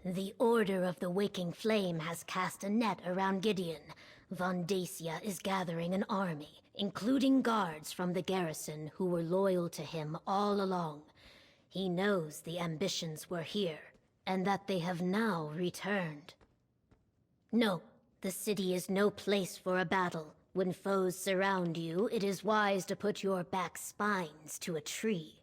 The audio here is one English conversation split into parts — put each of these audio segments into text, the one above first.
The Order of the Waking Flame has cast a net around Gideon. Von Dacia is gathering an army, including guards from the garrison who were loyal to him all along. He knows the ambitions were here, and that they have now returned. No, the city is no place for a battle. When foes surround you, it is wise to put your back spines to a tree.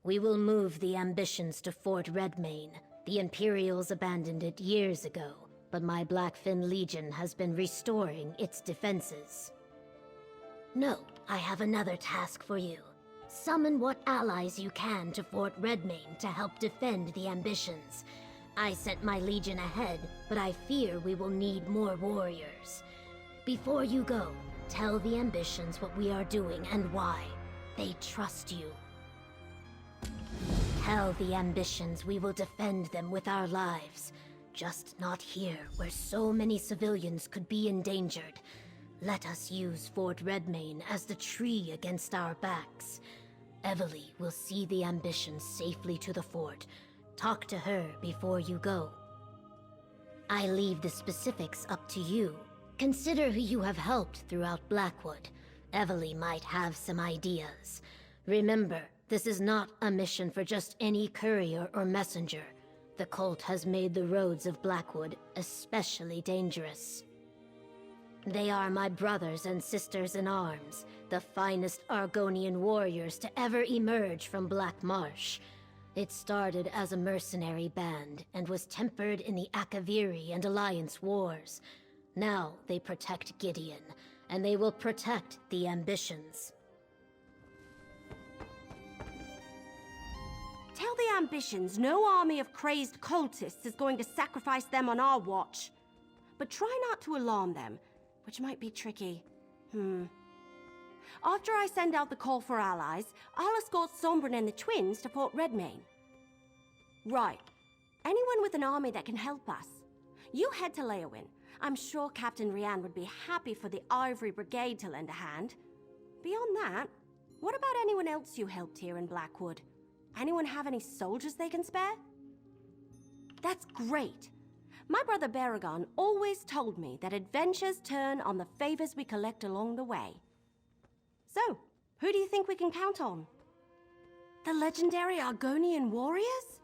We will move the ambitions to Fort Redmane. The Imperials abandoned it years ago, but my Blackfin Legion has been restoring its defenses. No, I have another task for you. Summon what allies you can to Fort Redmane to help defend the ambitions. I sent my legion ahead, but I fear we will need more warriors. Before you go, tell the ambitions what we are doing and why. They trust you. Tell the ambitions we will defend them with our lives. Just not here, where so many civilians could be endangered. Let us use Fort Redmane as the tree against our backs. Evely will see the ambitions safely to the fort. Talk to her before you go. I leave the specifics up to you. Consider who you have helped throughout Blackwood. Evely might have some ideas. Remember, this is not a mission for just any courier or messenger. The cult has made the roads of Blackwood especially dangerous. They are my brothers and sisters in arms, the finest Argonian warriors to ever emerge from Black Marsh. It started as a mercenary band and was tempered in the Akaviri and Alliance wars. Now they protect Gideon, and they will protect the ambitions. Tell the ambitions no army of crazed cultists is going to sacrifice them on our watch. But try not to alarm them, which might be tricky. After I send out the call for allies, I'll escort Sombrin and the twins to Fort Redmane. Right. Anyone with an army that can help us. You head to Leowin. I'm sure Captain Rian would be happy for the Ivory Brigade to lend a hand. Beyond that, what about anyone else you helped here in Blackwood? Anyone have any soldiers they can spare? That's great. My brother Baragon always told me that adventures turn on the favors we collect along the way. So, who do you think we can count on? The legendary Argonian warriors?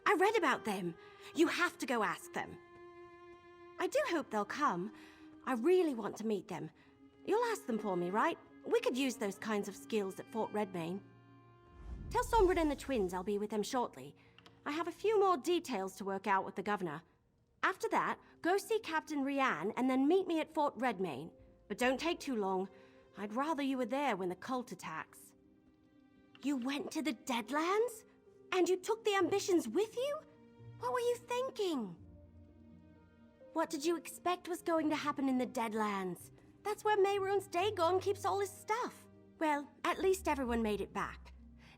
I read about them. You have to go ask them. I do hope they'll come. I really want to meet them. You'll ask them for me, right? We could use those kinds of skills at Fort Redmane. Tell Sombrin and the twins I'll be with them shortly. I have a few more details to work out with the governor. After that, go see Captain Rian and then meet me at Fort Redmane. But don't take too long. I'd rather you were there when the cult attacks. You went to the Deadlands? And you took the ambitions with you? What were you thinking? What did you expect was going to happen in the Deadlands? That's where Mehrunes Dagon keeps all his stuff. Well, at least everyone made it back.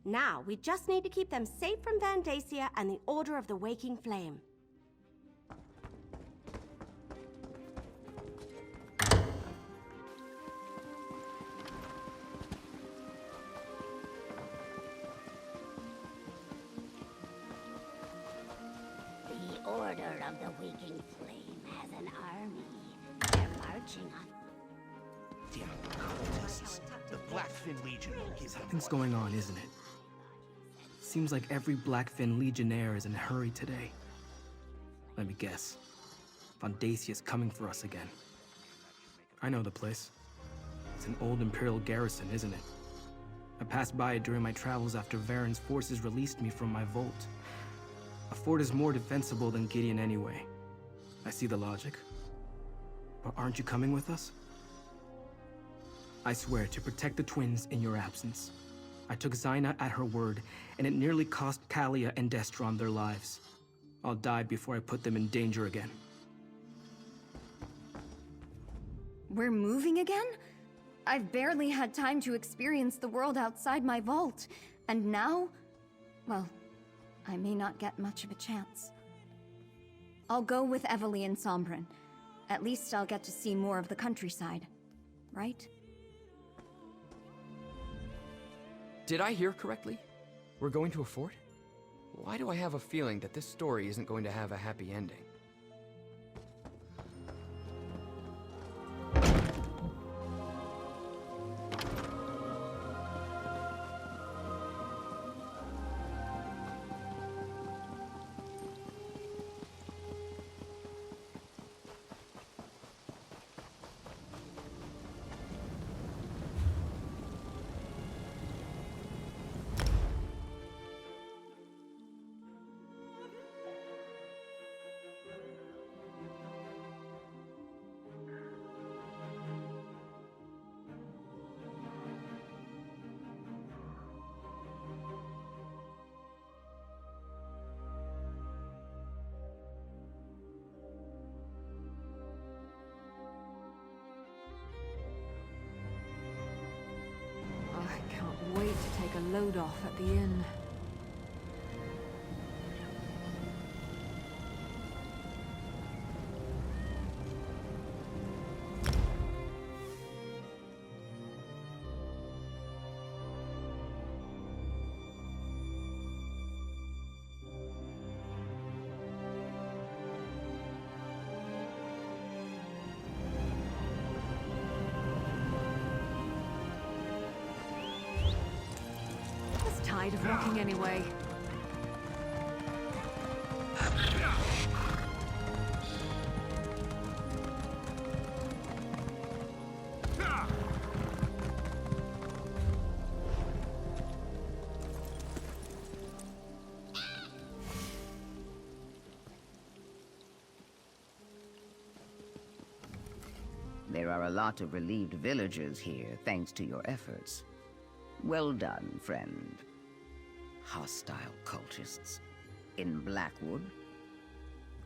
Now, we just need to keep them safe from Van Dacia and the Order of the Waking Flame. The Order of the Waking Flame has an army. They're marching on... Damn cultists. The Blackfin Legion is... Something's going on, isn't it? Seems like every Blackfin Legionnaire is in a hurry today. Let me guess. Von Dacia's coming for us again. I know the place. It's an old Imperial garrison, isn't it? I passed by it during my travels after Varen's forces released me from my vault. A fort is more defensible than Gideon anyway. I see the logic. But aren't you coming with us? I swear to protect the twins in your absence. I took Zaina at her word, and it nearly cost Kalia and Destron their lives. I'll die before I put them in danger again. We're moving again? I've barely had time to experience the world outside my vault, and now, well, I may not get much of a chance. I'll go with Evely and Sombrin. At least I'll get to see more of the countryside, right? Did I hear correctly? We're going to a fort? Why do I have a feeling that this story isn't going to have a happy ending? I can't wait to take a load off at the inn. Tired of walking anyway. There are a lot of relieved villagers here, thanks to your efforts. Well done, friend. Hostile cultists in Blackwood?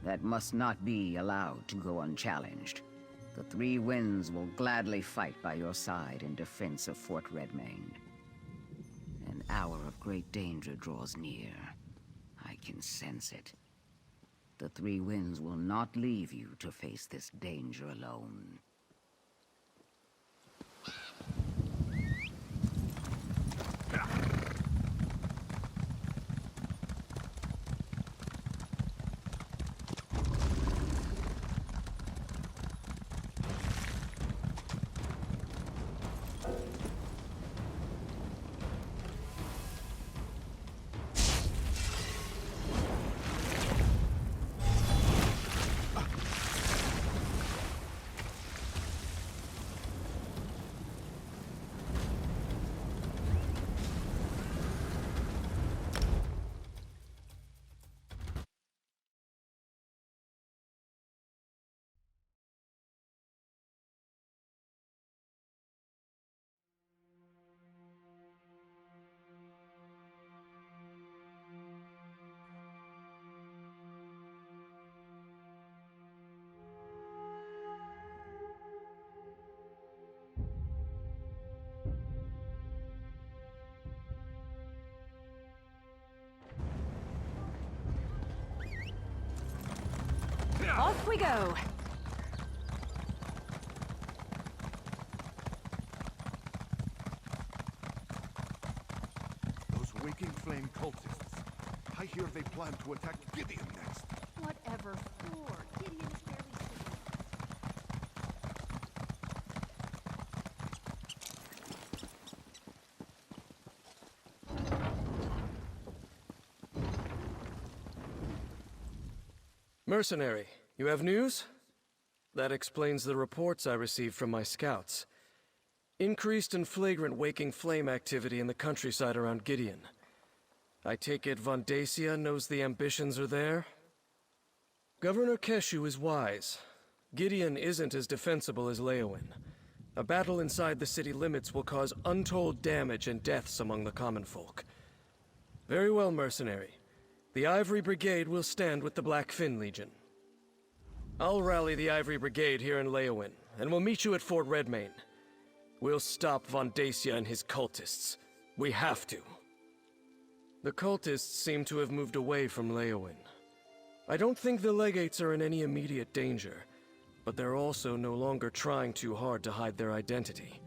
That must not be allowed to go unchallenged. The Three Winds will gladly fight by your side in defense of Fort Redmane. An hour of great danger draws near. I can sense it. The Three Winds will not leave you to face this danger alone. Off we go! Those Waking Flame cultists. I hear they plan to attack Gideon next. Whatever for? Gideon is barely Mercenary, you have news? That explains the reports I received from my scouts. Increased and flagrant Waking Flame activity in the countryside around Gideon. I take it Vondacia knows the ambitions are there? Governor Keshu is wise. Gideon isn't as defensible as Leowin. A battle inside the city limits will cause untold damage and deaths among the common folk. Very well, Mercenary. The Ivory Brigade will stand with the Black Fin Legion. I'll rally the Ivory Brigade here in Leowin, and we'll meet you at Fort Redmane. We'll stop Vondacia and his cultists. We have to. The cultists seem to have moved away from Leowin. I don't think the legates are in any immediate danger, but they're also no longer trying too hard to hide their identity.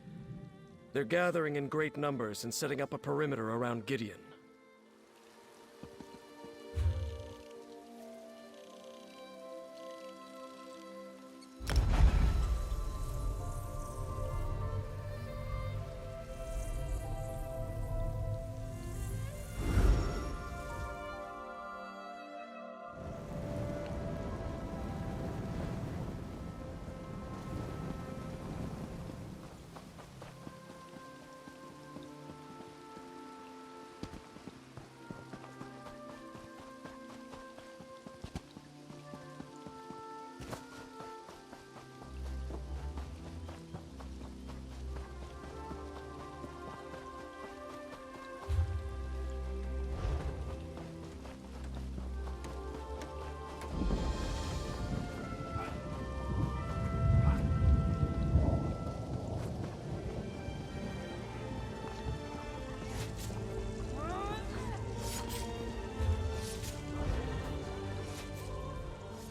They're gathering in great numbers and setting up a perimeter around Gideon.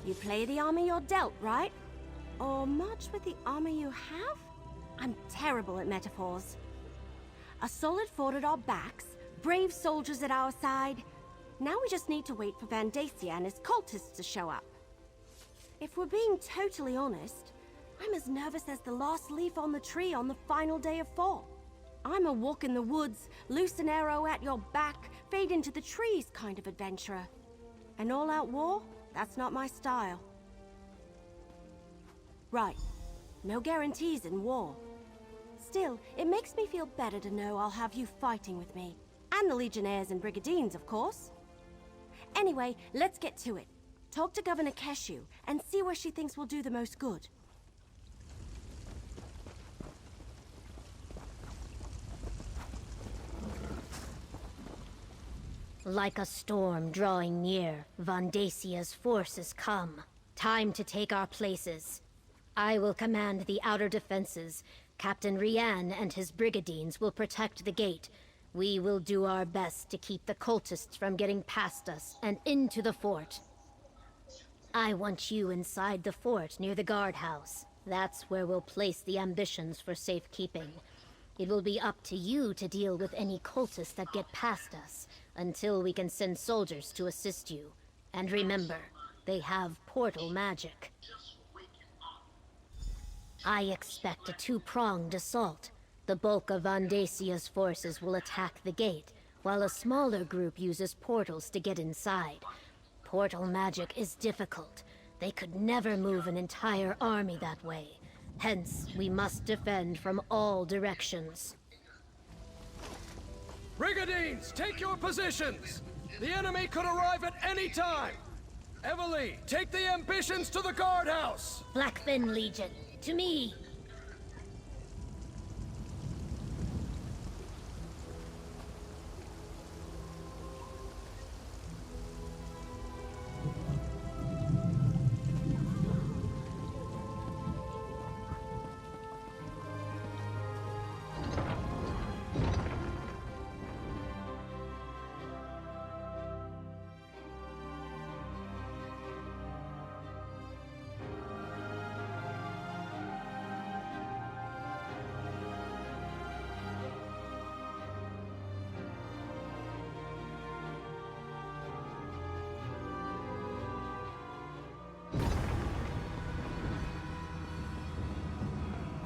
You play the army you're dealt, right? Or march with the army you have? I'm terrible at metaphors. A solid fort at our backs, brave soldiers at our side. Now we just need to wait for Vandacia and his cultists to show up. If we're being totally honest, I'm as nervous as the last leaf on the tree on the final day of fall. I'm a walk in the woods, loose an arrow at your back, fade into the trees kind of adventurer. An all-out war? That's not my style. Right. No guarantees in war. Still, it makes me feel better to know I'll have you fighting with me. And the Legionnaires and Brigandines, of course. Anyway, let's get to it. Talk to Governor Keshu and see where she thinks will do the most good. Like a storm drawing near, Vandacia's forces come. Time to take our places. I will command the outer defenses. Captain Rian and his Brigandines will protect the gate. We will do our best to keep the cultists from getting past us and into the fort. I want you inside the fort near the guardhouse. That's where we'll place the ambitions for safekeeping. It will be up to you to deal with any cultists that get past us, until we can send soldiers to assist you. And remember, they have portal magic. I expect a two-pronged assault. The bulk of Vandacia's forces will attack the gate, while a smaller group uses portals to get inside. Portal magic is difficult. They could never move an entire army that way. Hence, we must defend from all directions. Brigandines, take your positions! The enemy could arrive at any time! Evely, take the ambitions to the guardhouse! Blackfin Legion, to me!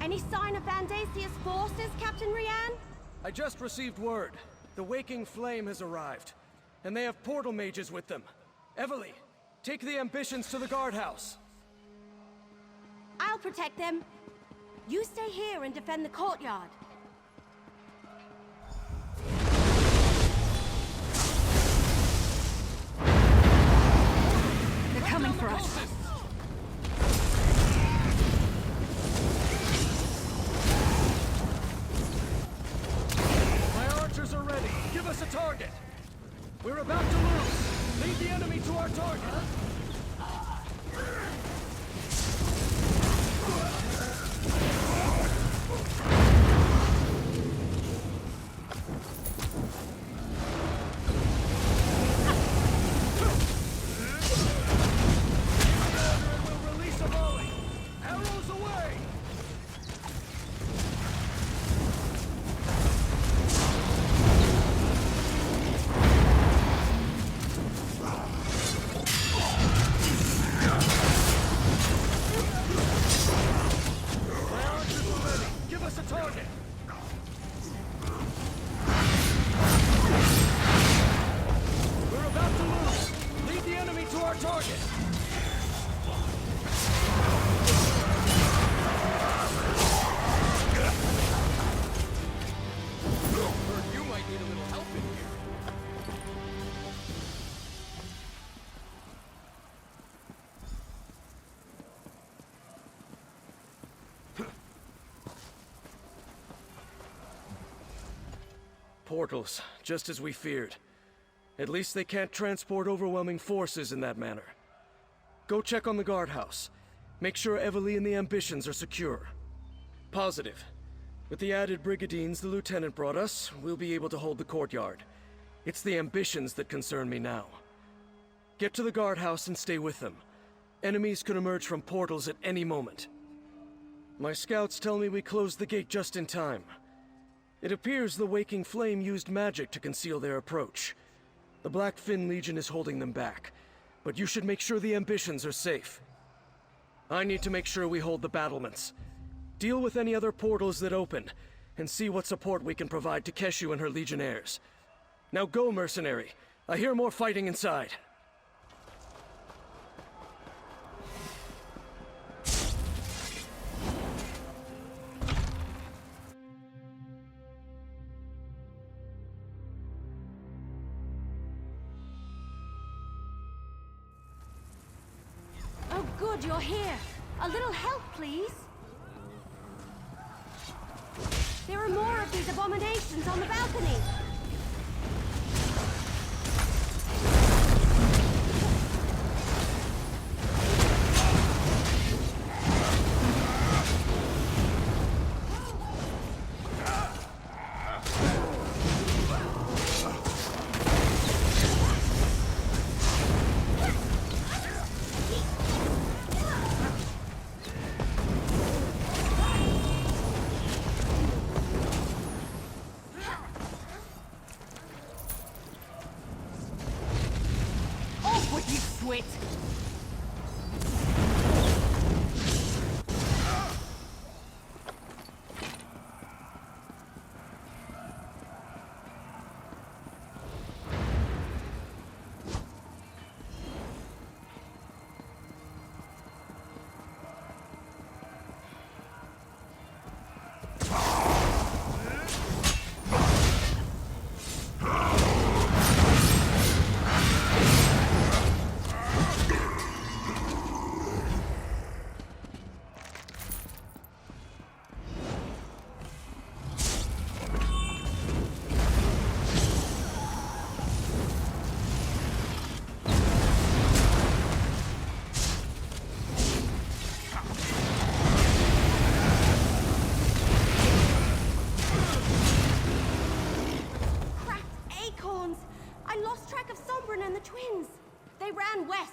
Any sign of Vandacia's forces, Captain Rian? I just received word. The Waking Flame has arrived, and they have portal mages with them. Evely, take the ambitions to the guardhouse. I'll protect them. You stay here and defend the courtyard. They're coming for us. Are ready. Give us a target. We're about to lose. Lead the enemy to our target. We'll release a volley. Arrows away. Target! We're about to lose! Lead the enemy to our target! You might need a little help in here. Portals, just as we feared. At least they can't transport overwhelming forces in that manner. Go check on the guardhouse. Make sure Evely and the ambitions are secure. Positive. With the added Brigandines the Lieutenant brought us, we'll be able to hold the courtyard. It's the ambitions that concern me now. Get to the guardhouse and stay with them. Enemies could emerge from portals at any moment. My scouts tell me we closed the gate just in time. It appears the Waking Flame used magic to conceal their approach. The Black Fin Legion is holding them back, but you should make sure the ambitions are safe. I need to make sure we hold the battlements. Deal with any other portals that open, and see what support we can provide to Keshu and her legionnaires. Now go, mercenary. I hear more fighting inside. Oh, good, you're here. A little help, please. There are more of these abominations on the balcony. Switch. And the twins. They ran west.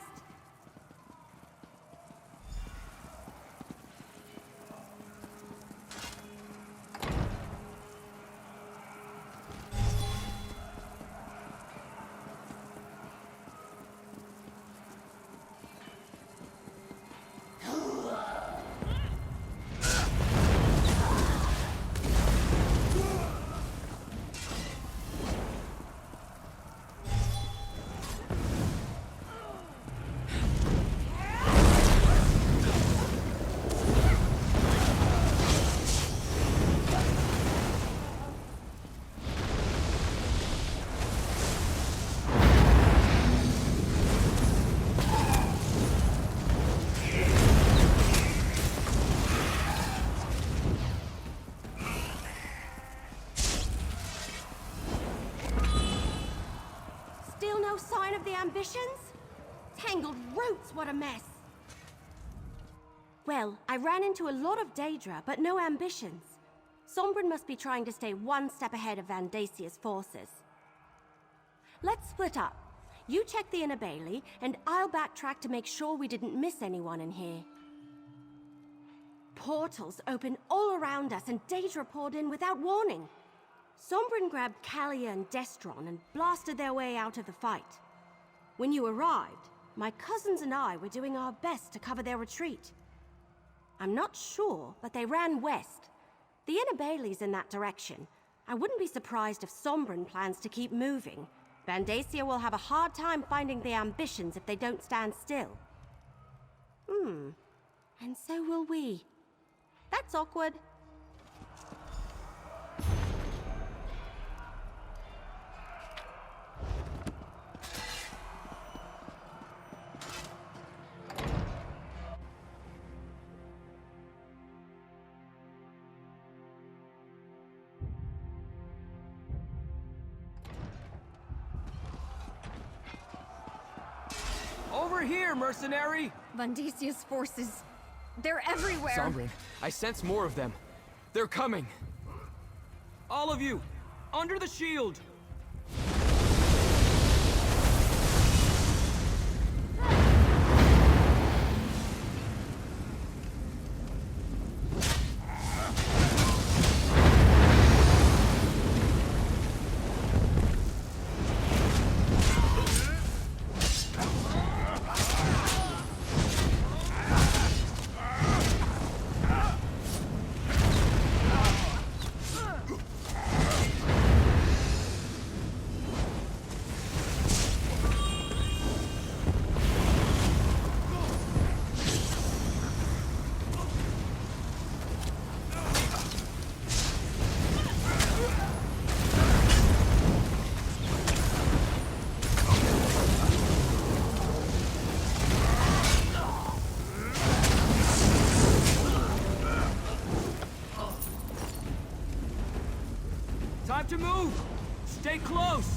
Sign of the ambitions? Tangled roots, what a mess. Well, I ran into a lot of Daedra, but no ambitions. Sombren must be trying to stay one step ahead of Vandasia's forces. Let's split up. You check the inner bailey, and I'll backtrack to make sure we didn't miss anyone in here. Portals open all around us, and Daedra poured in without warning. Sombren grabbed Kalia and Destron and blasted their way out of the fight. When you arrived, my cousins and I were doing our best to cover their retreat. I'm not sure, but they ran west. The inner bailey's in that direction. I wouldn't be surprised if Sombren plans to keep moving. Vandasia will have a hard time finding the ambitions if they don't stand still. And so will we. That's awkward. Over here, mercenary! Vandasia's forces. They're everywhere! Sombren, I sense more of them. They're coming! All of you! Under the shield! to move! Stay close!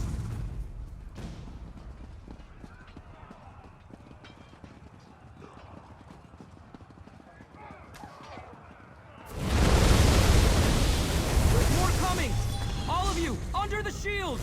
There's more coming! All of you, under the shields!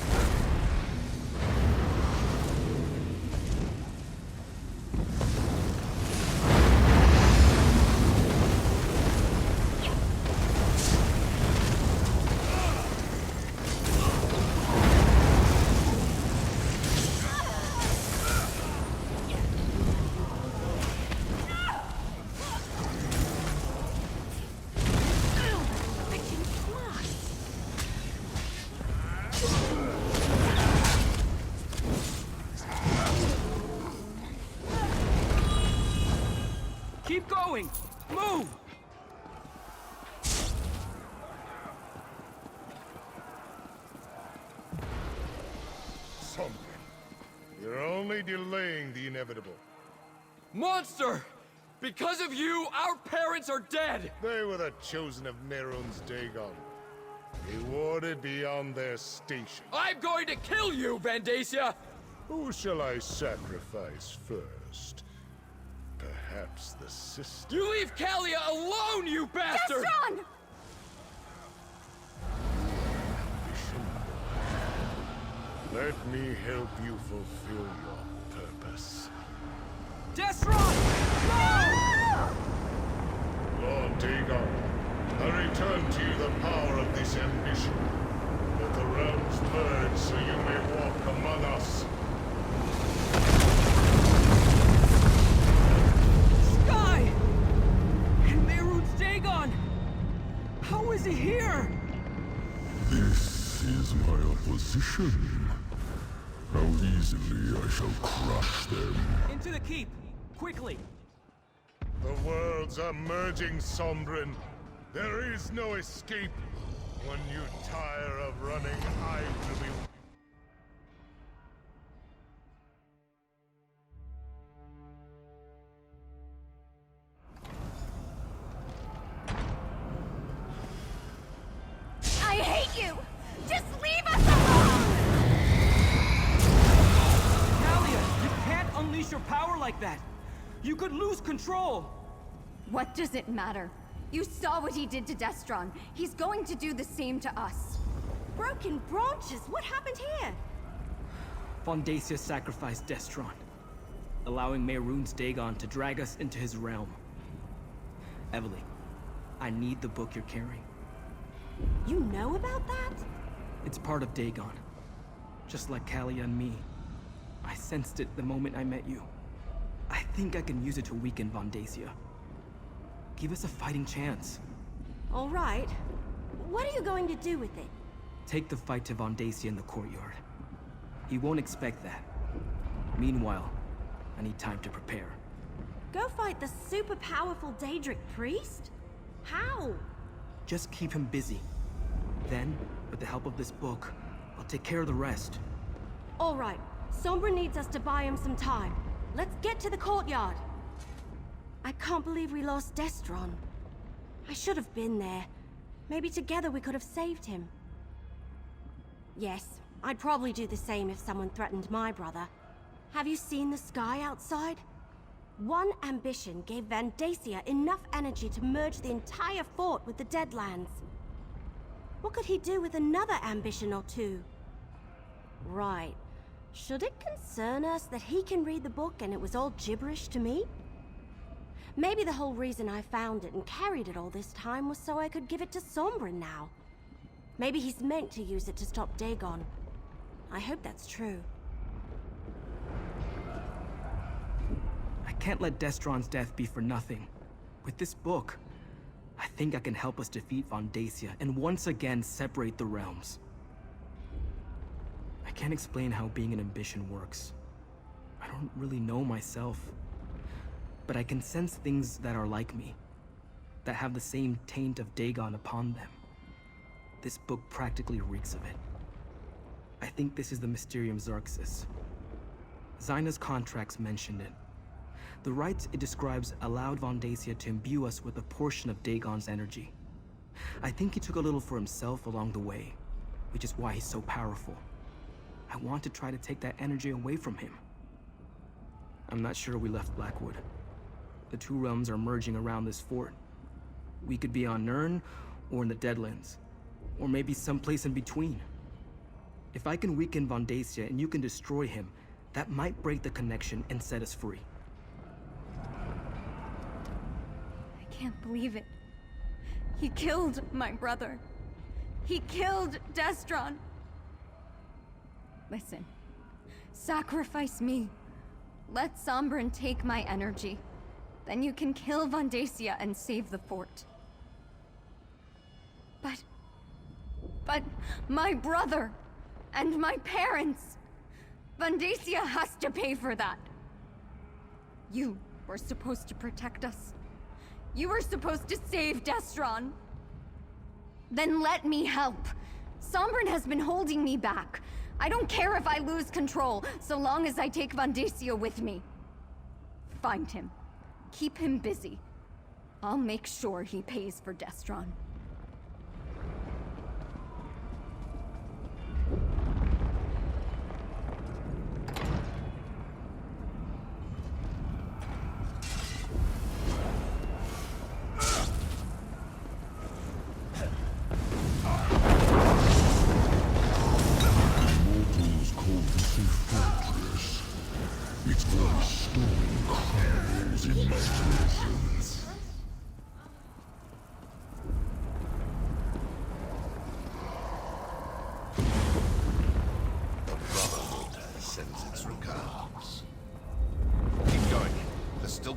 Keep going! Move! Something. You're only delaying the inevitable. Monster! Because of you, our parents are dead! They were the chosen of Mehrunes Dagon. Rewarded beyond their station. I'm going to kill you, Vandacia! Who shall I sacrifice first? Perhaps the sister? You leave Kalia alone, you bastard! Destron! Let me help you fulfill your purpose. Destron! No! Lord Dagon, I return to you the power of this ambition. Let the realms merge so you may walk among us. Sky! And Mehrunes Dagon! How is he here? This is my opposition. How easily I shall crush them. Into the keep! Quickly! The worlds are merging, Sombrin. There is no escape. When you tire of running, I will be... I hate you! Just leave us alone! Kalia, you can't unleash your power like that! You could lose control! What does it matter? You saw what he did to Destron. He's going to do the same to us. Broken branches? What happened here? Vandacia sacrificed Destron, allowing Mehrunes Dagon to drag us into his realm. Evelyn, I need the book you're carrying. You know about that? It's part of Dagon. Just like Kalia and me. I sensed it the moment I met you. I think I can use it to weaken Vandacia. Give us a fighting chance. All right. What are you going to do with it? Take the fight to Vandacia in the courtyard. He won't expect that. Meanwhile, I need time to prepare. Go fight the super powerful Daedric priest? How? Just keep him busy. Then, with the help of this book, I'll take care of the rest. All right. Sombra needs us to buy him some time. Let's get to the courtyard. I can't believe we lost Destron. I should have been there. Maybe together we could have saved him. Yes, I'd probably do the same if someone threatened my brother. Have you seen the sky outside? One ambition gave Vandacia enough energy to merge the entire fort with the Deadlands. What could he do with another ambition or two? Right. Should it concern us that he can read the book and it was all gibberish to me? Maybe the whole reason I found it and carried it all this time was so I could give it to Sombrin now. Maybe he's meant to use it to stop Dagon. I hope that's true. I can't let Destron's death be for nothing. With this book, I think I can help us defeat Vandacia and once again separate the realms. I can't explain how being an ambition works. I don't really know myself. But I can sense things that are like me, that have the same taint of Dagon upon them. This book practically reeks of it. I think this is the Mysterium Xerxes. Zaina's contracts mentioned it. The rites it describes allowed Vandacia to imbue us with a portion of Dagon's energy. I think he took a little for himself along the way. which is why he's so powerful. I want to try to take that energy away from him. I'm not sure we left Blackwood. The two realms are merging around this fort. We could be on Nirn, or in the Deadlands. Or maybe someplace in between. If I can weaken Vondacia and you can destroy him, that might break the connection and set us free. I can't believe it. He killed my brother. He killed Destron. Listen, sacrifice me. Let Sombrin take my energy. Then you can kill Vondacia and save the fort. But my brother and my parents. Vondacia has to pay for that. You were supposed to protect us. You were supposed to save Destron. Then let me help. Sombrin has been holding me back. I don't care if I lose control, so long as I take Vondacia with me. Find him. Keep him busy. I'll make sure he pays for Destron.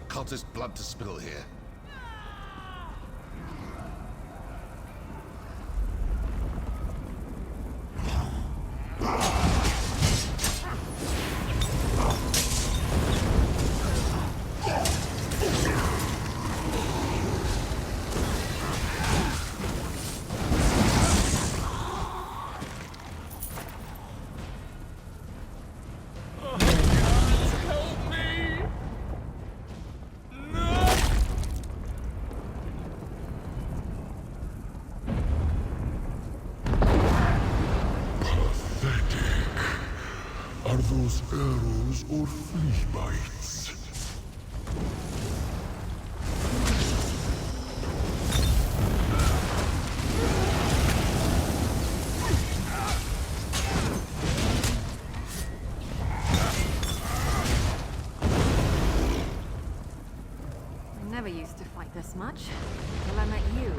Cultist blood to spill here. Are those arrows or flea bites? I never used to fight this much until I met you.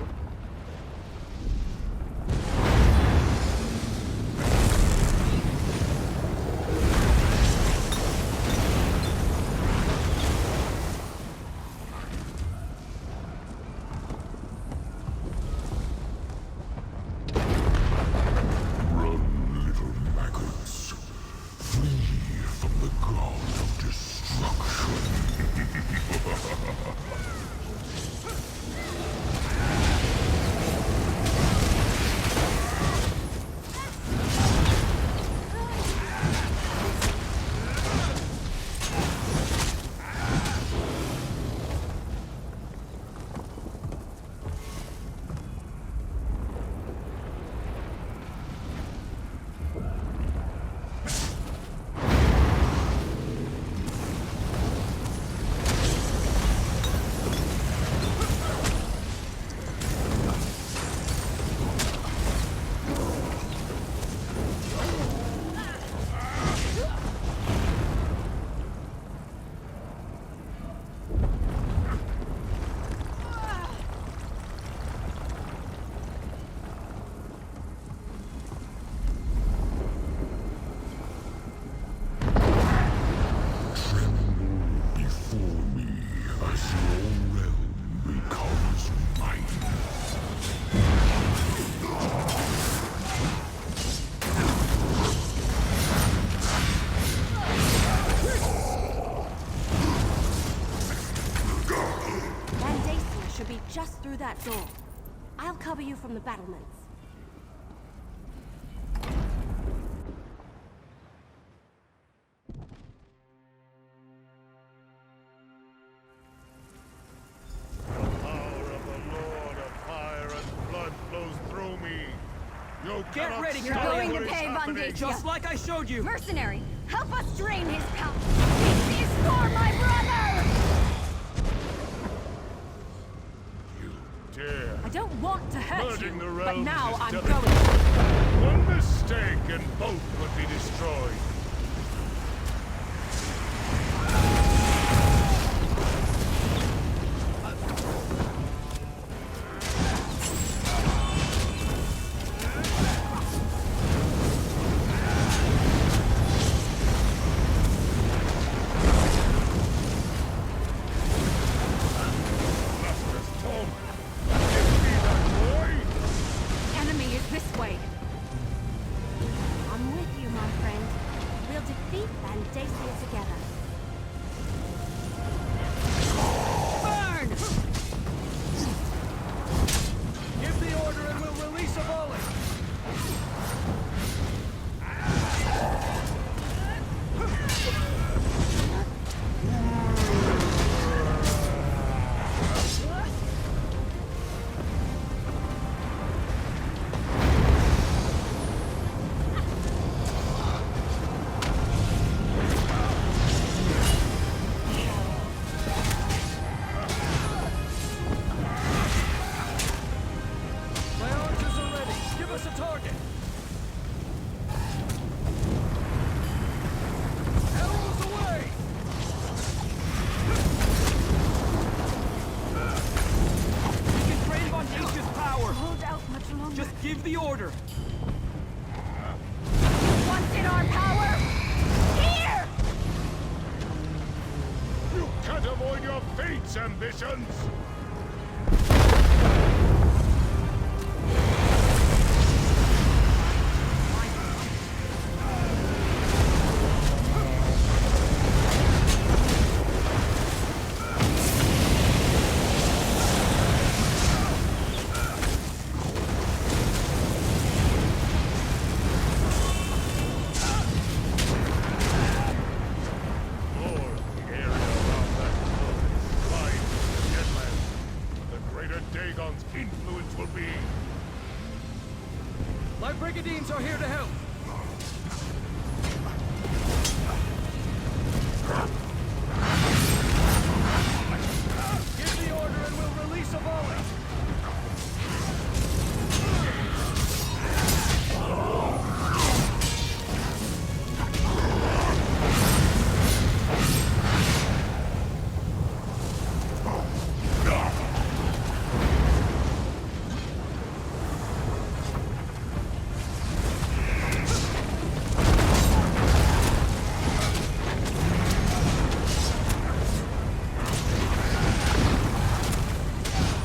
Just through that door. I'll cover you from the battlements. The power of the Lord of Pyre and blood flows through me. You cannot ready, You're Tamriel. going to pay, Vandacia. Just like I showed you. Mercenary, help us drain his power. Restore my brother! Dare. I don't want to hurt Merging the you, but realms now is I'm delicate. going. One mistake and both would be destroyed. Enemy is this way. I'm with you, my friend. We'll defeat Vandacia together. Burn! Give the order and we'll release a volley. My archers are ready. Give us a target. Arrows away! We can drain Vandasia's power. Hold out much longer. Just give the order. What's in our power? Here! You can't avoid your fate's ambitions! More of the area around that world is life and deadland. The greater Dagon's influence will be. My brigandines are here to help. Give the order and we'll release a volley.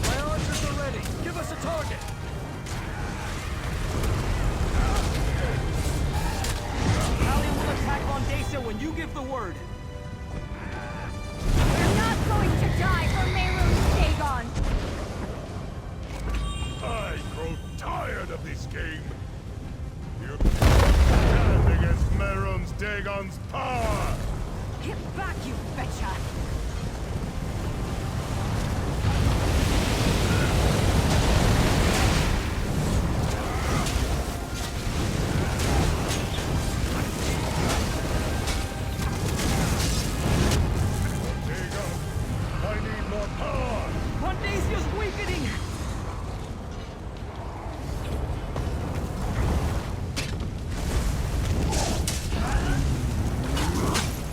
My archers are ready. Give us a target. Italian will attack Vandacia when you give the word. We're not going to die for Mehrunes Dagon! I grow tired of this game. You stand against Mehrunes Dagon's power! Get back, you betcha! Dagon, I need more power! Vandasia's weakening!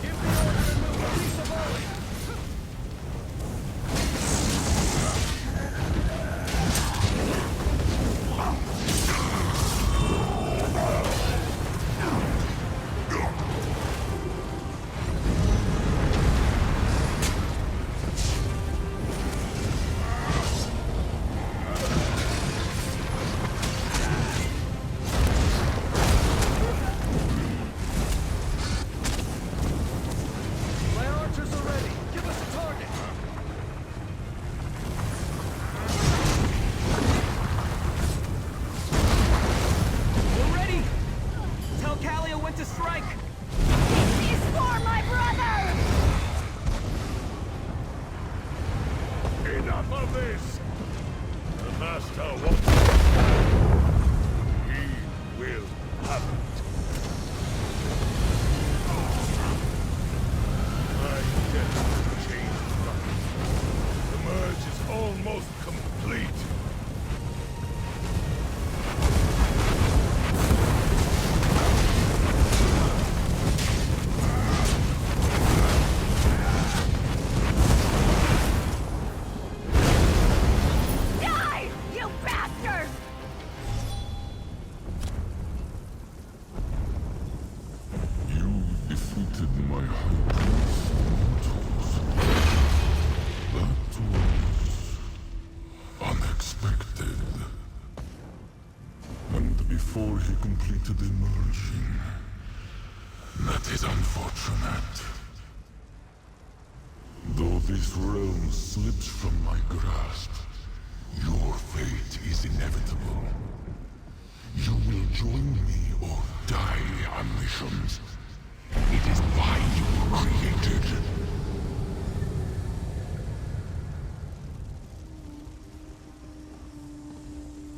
Give the order and we'll release a volley. defeated my high priest mortals. That was unexpected. And before he completed emerging, that is unfortunate. Though this realm slips from my grasp, your fate is inevitable. You will join me or die on missions. It is why you were created.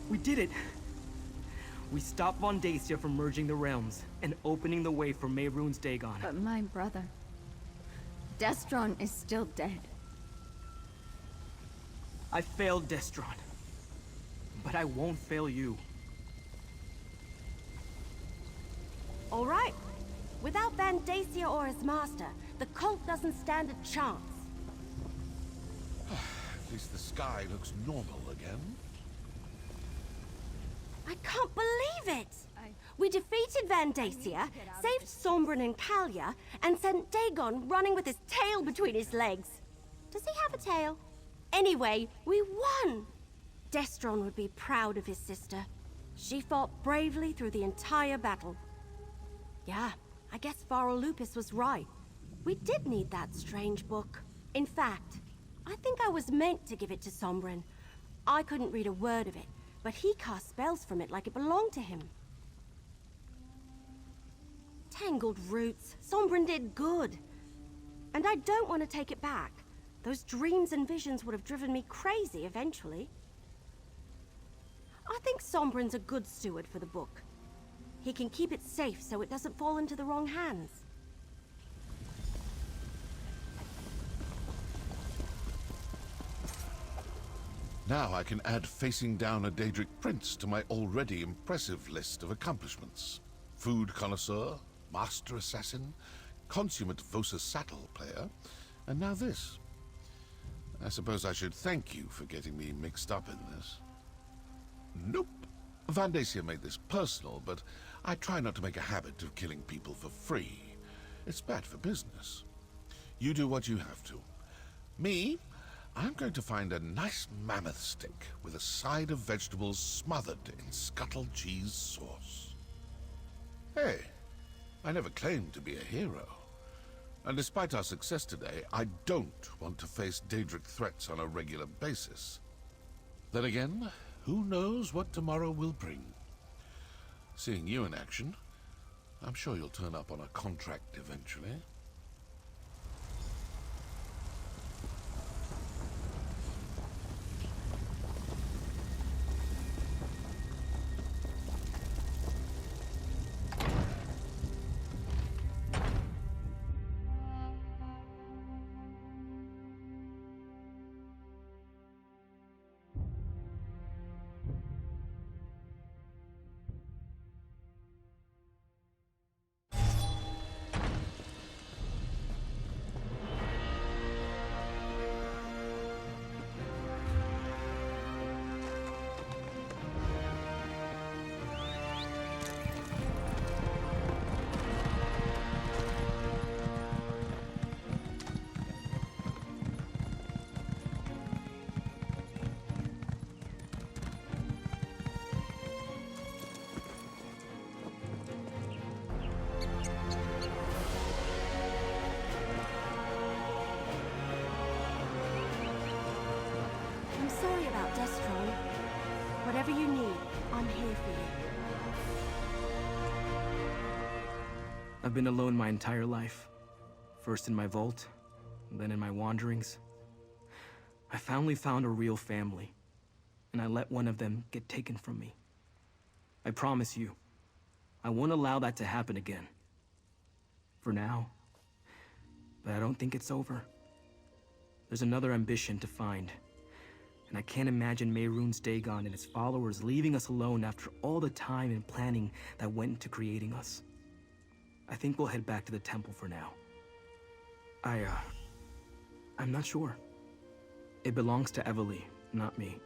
We did it! We stopped Vondacia from merging the realms and opening the way for Mehrunes Dagon. But my brother, Destron, is still dead. I failed Destron, but I won't fail you. All right. Without Vandacia or his master, the cult doesn't stand a chance. At least the sky looks normal again. I can't believe it! We defeated Vandacia, saved Sombrin and Kalia, and sent Dagon running with his tail between his legs. Does he have a tail? Anyway, we won! Destron would be proud of his sister. She fought bravely through the entire battle. Yeah, I guess Varl Lupus was right. We did need that strange book. In fact, I think I was meant to give it to Sombrin. I couldn't read a word of it, but he cast spells from it like it belonged to him. Tangled roots. Sombrin did good. And I don't want to take it back. Those dreams and visions would have driven me crazy eventually. I think Sombrin's a good steward for the book. He can keep it safe so it doesn't fall into the wrong hands. Now I can add facing down a Daedric prince to my already impressive list of accomplishments. Food connoisseur, master assassin, consummate Vosa Saddle player, and now this. I suppose I should thank you for getting me mixed up in this. Nope. Vandacia made this personal, but I try not to make a habit of killing people for free. It's bad for business. You do what you have to. Me, I'm going to find a nice mammoth stick with a side of vegetables smothered in scuttle cheese sauce. Hey, I never claimed to be a hero. And despite our success today, I don't want to face Daedric threats on a regular basis. Then again, who knows what tomorrow will bring? Seeing you in action, I'm sure you'll turn up on a contract eventually. I'm sorry about Destron. Whatever you need, I'm here for you. I've been alone my entire life. First in my vault, then in my wanderings. I finally found a real family, and I let one of them get taken from me. I promise you, I won't allow that to happen again. For now. But I don't think it's over. There's another ambition to find. And I can't imagine Mehrunes Dagon and his followers leaving us alone after all the time and planning that went into creating us. I think we'll head back to the temple for now. I'm not sure. It belongs to Evely, not me.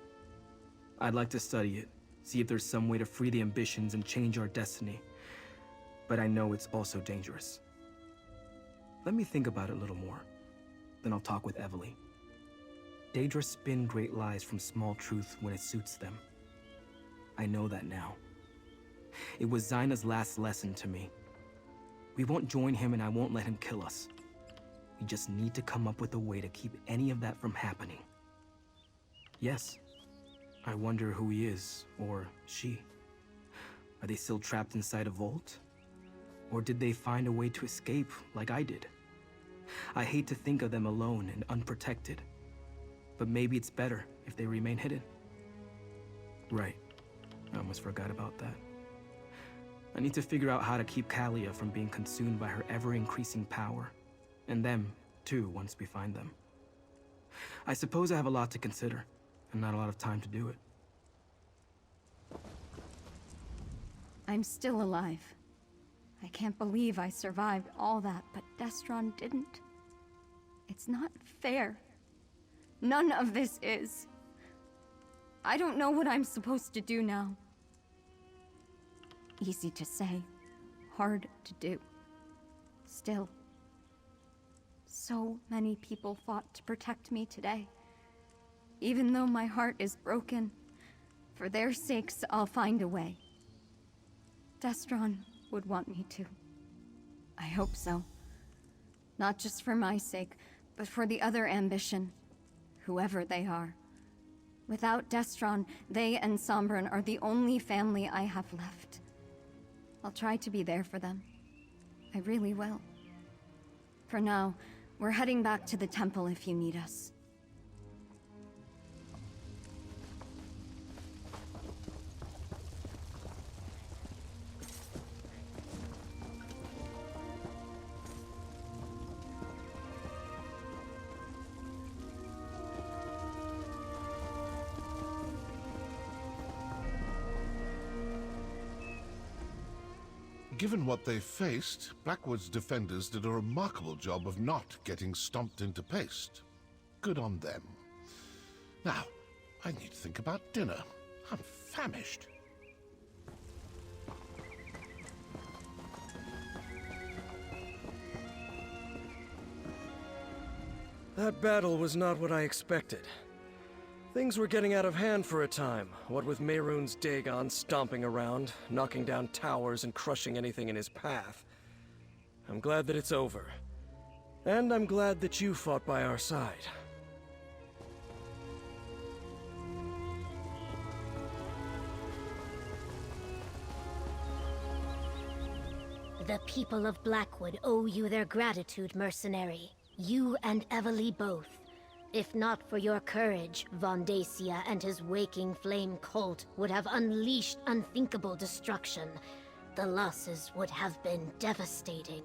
I'd like to study it, see if there's some way to free the ambitions and change our destiny. But I know it's also dangerous. Let me think about it a little more. Then I'll talk with Evely. Daedra spin great lies from small truth when it suits them. I know that now. It was Zaina's last lesson to me. We won't join him and I won't let him kill us. We just need to come up with a way to keep any of that from happening. Yes, I wonder who he is, or she. Are they still trapped inside a vault? Or did they find a way to escape like I did? I hate to think of them alone and unprotected. But maybe it's better if they remain hidden. Right. I almost forgot about that. I need to figure out how to keep Kalia from being consumed by her ever-increasing power. And them, too, once we find them. I suppose I have a lot to consider, and not a lot of time to do it. I'm still alive. I can't believe I survived all that, but Destron didn't. It's not fair. None of this is. I don't know what I'm supposed to do now. Easy to say, hard to do. Still, so many people fought to protect me today. Even though my heart is broken, for their sakes, I'll find a way. Destron would want me to. I hope so. Not just for my sake, but for the other ambition, whoever they are. Without Destron, they and Sombran are the only family I have left. I'll try to be there for them. I really will. For now, we're heading back to the temple if you need us. Given what they faced, Blackwood's defenders did a remarkable job of not getting stomped into paste. Good on them. Now, I need to think about dinner. I'm famished. That battle was not what I expected. Things were getting out of hand for a time, what with Mehrunes Dagon stomping around, knocking down towers and crushing anything in his path. I'm glad that it's over. And I'm glad that you fought by our side. The people of Blackwood owe you their gratitude, mercenary. You and Evely both. If not for your courage, Vondacia and his waking flame cult would have unleashed unthinkable destruction. The losses would have been devastating.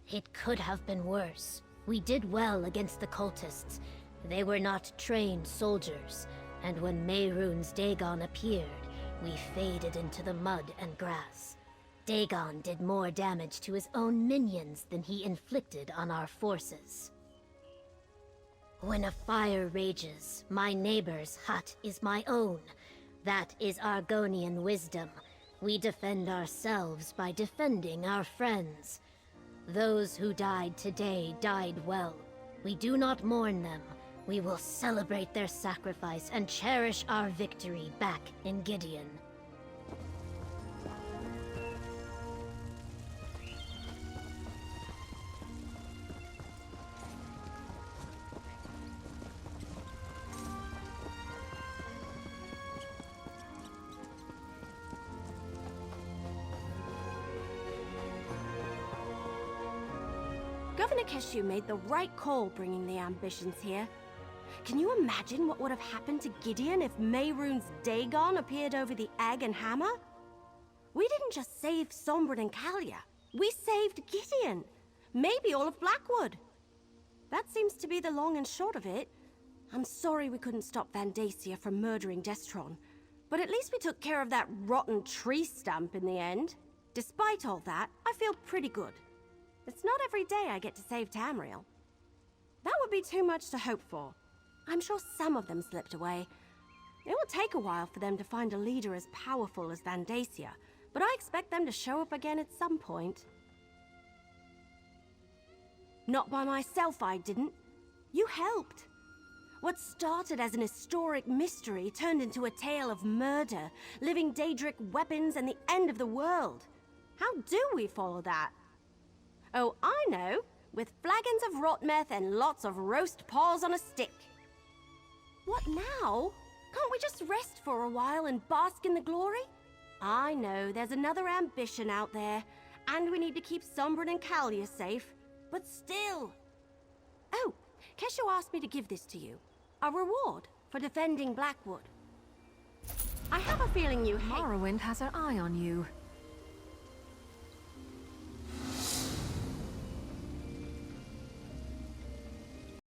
It could have been worse. We did well against the cultists. They were not trained soldiers, and when Mehrunes Dagon appeared, we faded into the mud and grass. Dagon did more damage to his own minions than he inflicted on our forces. When a fire rages, my neighbor's hut is my own. That is Argonian wisdom. We defend ourselves by defending our friends. Those who died today died well. We do not mourn them. We will celebrate their sacrifice and cherish our victory back in Gideon. Governor Keshu made the right call bringing the ambitions here. Can you imagine what would have happened to Gideon if Mehrunes Dagon appeared over the egg and hammer? We didn't just save Sombran and Kalia. We saved Gideon. Maybe all of Blackwood. That seems to be the long and short of it. I'm sorry we couldn't stop Vandacia from murdering Destron, but at least we took care of that rotten tree stump in the end. Despite all that, I feel pretty good. It's not every day I get to save Tamriel. That would be too much to hope for. I'm sure some of them slipped away. It will take a while for them to find a leader as powerful as Vandacia, but I expect them to show up again at some point. Not by myself, I didn't. You helped. What started as an historic mystery turned into a tale of murder, living Daedric weapons, and the end of the world. How do we follow that? Oh, I know. With flagons of rot meth and lots of roast paws on a stick. What now? Can't we just rest for a while and bask in the glory? I know there's another ambition out there, and we need to keep Sombrin and Kalia safe, but still. Oh, Kesho asked me to give this to you. A reward for defending Blackwood. I have a feeling you hate... Morrowind has her eye on you.